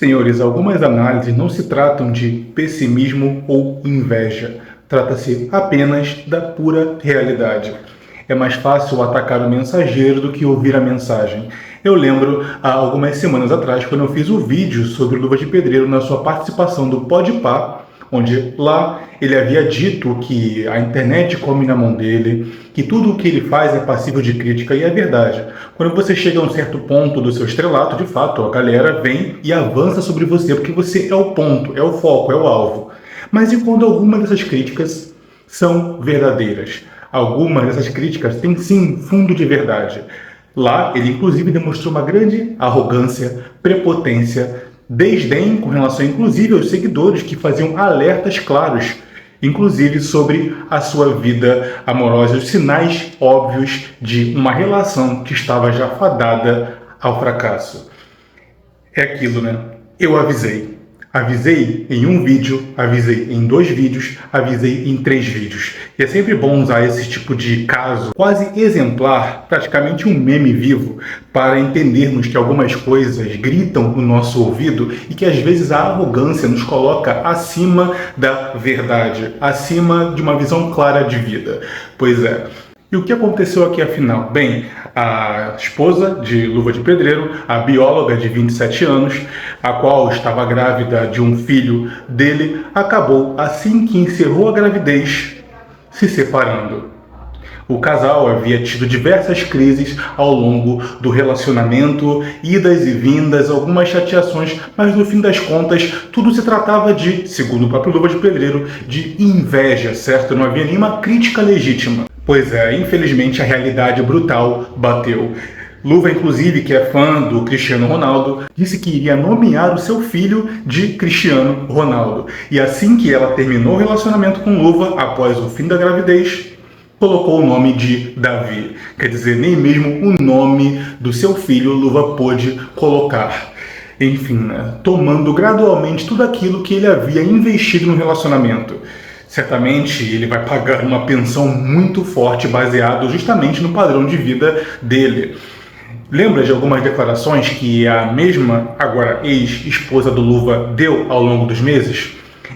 Senhores, algumas análises não se tratam de pessimismo ou inveja. Trata-se apenas da pura realidade. É mais fácil atacar o mensageiro do que ouvir a mensagem. Eu lembro, há algumas semanas atrás, quando eu fiz o vídeo sobre o Luva de Pedreiro na sua participação do Podpah, onde lá ele havia dito que a internet come na mão dele, que tudo o que ele faz é passível de crítica, e é verdade. Quando você chega a um certo ponto do seu estrelato, de fato, a galera vem e avança sobre você, porque você é o ponto, é o foco, é o alvo. Mas e quando algumas dessas críticas são verdadeiras? Algumas dessas críticas têm sim fundo de verdade. Lá, ele inclusive demonstrou uma grande arrogância, prepotência, desdém com relação inclusive aos seguidores que faziam alertas claros, inclusive sobre a sua vida amorosa, os sinais óbvios de uma relação que estava já fadada ao fracasso. É aquilo, né? Eu avisei. Avisei em um vídeo, avisei em 2 vídeos, avisei em 3 vídeos. E é sempre bom usar esse tipo de caso quase exemplar, praticamente um meme vivo, para entendermos que algumas coisas gritam no nosso ouvido e que às vezes a arrogância nos coloca acima da verdade, acima de uma visão clara de vida. Pois é. E o que aconteceu aqui afinal? Bem, a esposa de Luva de Pedreiro, a bióloga de 27 anos, a qual estava grávida de um filho dele, acabou, assim que encerrou a gravidez, se separando. O casal havia tido diversas crises ao longo do relacionamento, idas e vindas, algumas chateações, mas no fim das contas tudo se tratava de, segundo o próprio Luva de Pedreiro, de inveja, certo? Não havia nenhuma crítica legítima. Pois é, infelizmente a realidade brutal bateu. Luva, inclusive, que é fã do Cristiano Ronaldo, disse que iria nomear o seu filho de Cristiano Ronaldo. E assim que ela terminou o relacionamento com Luva, após o fim da gravidez, colocou o nome de Davi. Quer dizer, nem mesmo o nome do seu filho Luva pôde colocar. Enfim, né? Tomando gradualmente tudo aquilo que ele havia investido no relacionamento. Certamente ele vai pagar uma pensão muito forte baseado justamente no padrão de vida dele. Lembra de algumas declarações que a mesma, agora ex-esposa do Luva, deu ao longo dos meses?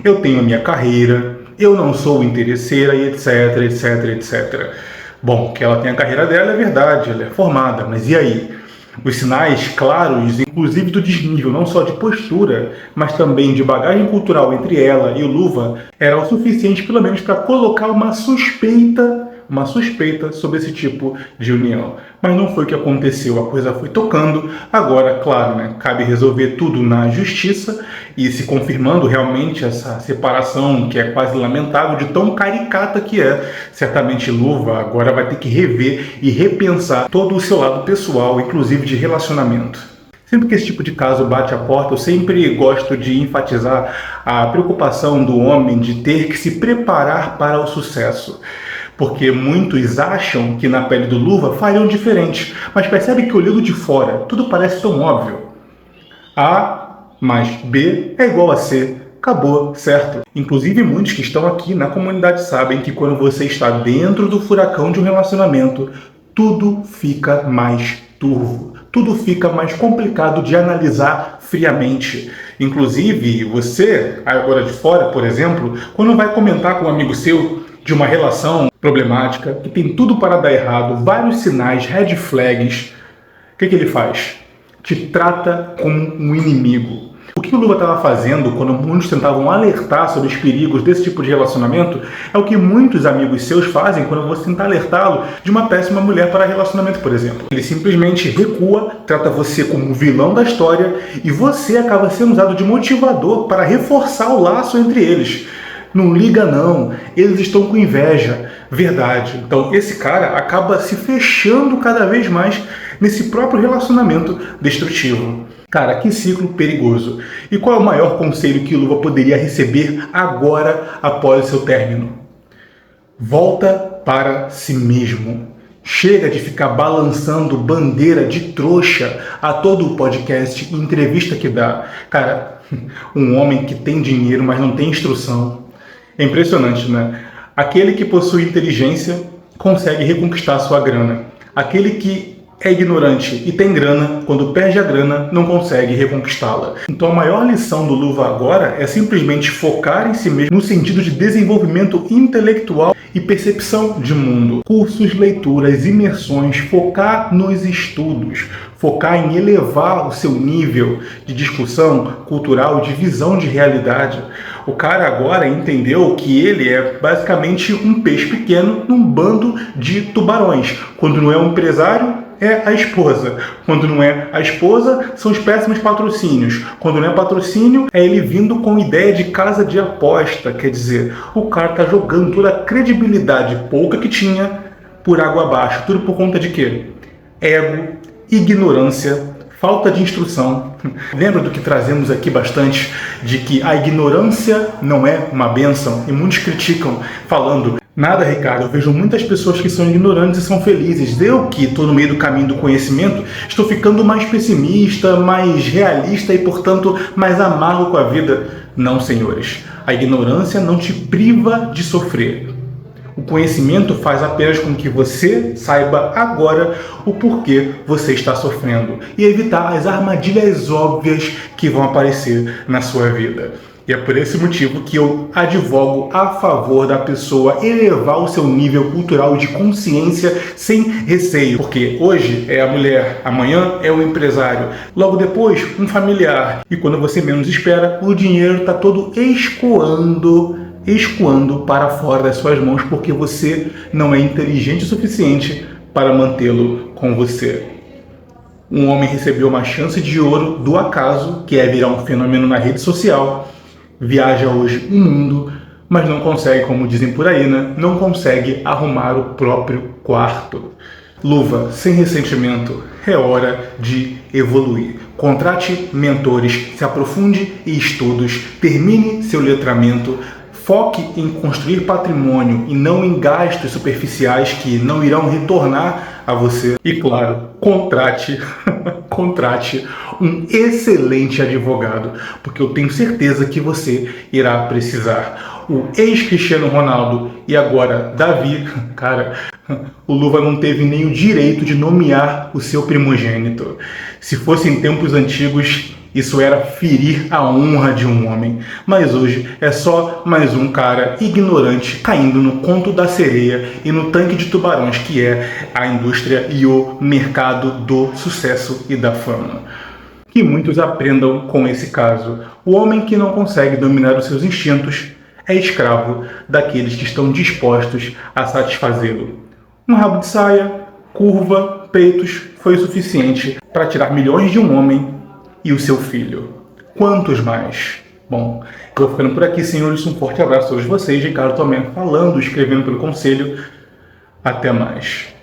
Eu tenho a minha carreira, eu não sou interesseira e etc, etc, etc. Bom, que ela tem a carreira dela é verdade, ela é formada, mas e aí? Os sinais claros, inclusive do desnível, não só de postura, mas também de bagagem cultural entre ela e o Luva, eram o suficiente pelo menos para colocar uma suspeita sobre esse tipo de união. Mas não foi o que aconteceu, a coisa foi tocando. Agora, claro, né, cabe resolver tudo na justiça e se confirmando realmente essa separação que é quase lamentável, de tão caricata que é. Certamente Luva agora vai ter que rever e repensar todo o seu lado pessoal, inclusive de relacionamento. Sempre que esse tipo de caso bate a porta, eu sempre gosto de enfatizar a preocupação do homem de ter que se preparar para o sucesso. Porque muitos acham que na pele do Luva fariam diferente, mas percebe que olhando de fora tudo parece tão óbvio. A mais B é igual a C. Acabou, certo? Inclusive muitos que estão aqui na comunidade sabem que quando você está dentro do furacão de um relacionamento, tudo fica mais turvo. Tudo fica mais complicado de analisar friamente. Inclusive, você, agora de fora, por exemplo, quando vai comentar com um amigo seu de uma relação problemática, que tem tudo para dar errado, vários sinais, red flags, o que ele faz? Te trata como um inimigo. O que o Luva estava fazendo quando muitos tentavam alertar sobre os perigos desse tipo de relacionamento é o que muitos amigos seus fazem quando você tenta alertá-lo de uma péssima mulher para relacionamento, por exemplo. Ele simplesmente recua, trata você como o vilão da história e você acaba sendo usado de motivador para reforçar o laço entre eles. Não liga não, eles estão com inveja. Verdade. Então esse cara acaba se fechando cada vez mais nesse próprio relacionamento destrutivo. Cara, que ciclo perigoso. E qual é o maior conselho que o Luva poderia receber agora após o seu término? Volta para si mesmo. Chega de ficar balançando bandeira de trouxa a todo o podcast e entrevista que dá. Cara, um homem que tem dinheiro, mas não tem instrução. É impressionante, né? Aquele que possui inteligência consegue reconquistar sua grana. Aquele que é ignorante e tem grana, quando perde a grana, não consegue reconquistá-la. Então a maior lição do Luva agora é simplesmente focar em si mesmo no sentido de desenvolvimento intelectual e percepção de mundo. Cursos, leituras, imersões, focar nos estudos, focar em elevar o seu nível de discussão cultural, de visão de realidade. O cara agora entendeu que ele é basicamente um peixe pequeno num bando de tubarões. Quando não é um empresário, é a esposa. Quando não é a esposa, são os péssimos patrocínios. Quando não é patrocínio, é ele vindo com ideia de casa de aposta. Quer dizer, o cara tá jogando toda a credibilidade pouca que tinha por água abaixo. Tudo por conta de quê? Ego, ignorância, falta de instrução. Lembra do que trazemos aqui bastante, de que a ignorância não é uma bênção? E muitos criticam, falando: nada, Ricardo, eu vejo muitas pessoas que são ignorantes e são felizes. Eu, que estou no meio do caminho do conhecimento, estou ficando mais pessimista, mais realista e, portanto, mais amargo com a vida. Não, senhores. A ignorância não te priva de sofrer. O conhecimento faz apenas com que você saiba agora o porquê você está sofrendo e evitar as armadilhas óbvias que vão aparecer na sua vida. E é por esse motivo que eu advogo a favor da pessoa elevar o seu nível cultural de consciência sem receio. Porque hoje é a mulher, amanhã é o empresário, logo depois um familiar. E quando você menos espera, o dinheiro está todo escoando para fora das suas mãos, porque você não é inteligente o suficiente para mantê-lo com você. Um homem recebeu uma chance de ouro do acaso, que é virar um fenômeno na rede social, viaja hoje o mundo, mas não consegue, como dizem por aí, né? Não consegue arrumar o próprio quarto. Luva, sem ressentimento, é hora de evoluir. Contrate mentores, se aprofunde em estudos, termine seu letramento, foque em construir patrimônio e não em gastos superficiais que não irão retornar a você. E claro, contrate um excelente advogado, porque eu tenho certeza que você irá precisar. O ex-Cristiano Ronaldo e agora Davi, cara, o Luva não teve nem o direito de nomear o seu primogênito. Se fosse em tempos antigos, isso era ferir a honra de um homem. Mas hoje é só mais um cara ignorante caindo no conto da sereia e no tanque de tubarões que é a indústria e o mercado do sucesso e da fama. Que muitos aprendam com esse caso. O homem que não consegue dominar os seus instintos é escravo daqueles que estão dispostos a satisfazê-lo. Um rabo de saia, curva, peitos foi o suficiente para tirar milhões de um homem e o seu filho. Quantos mais? Bom, eu vou ficando por aqui, senhores. Um forte abraço a todos vocês. Ricardo Tomé falando, escrevendo pelo Conselho. Até mais.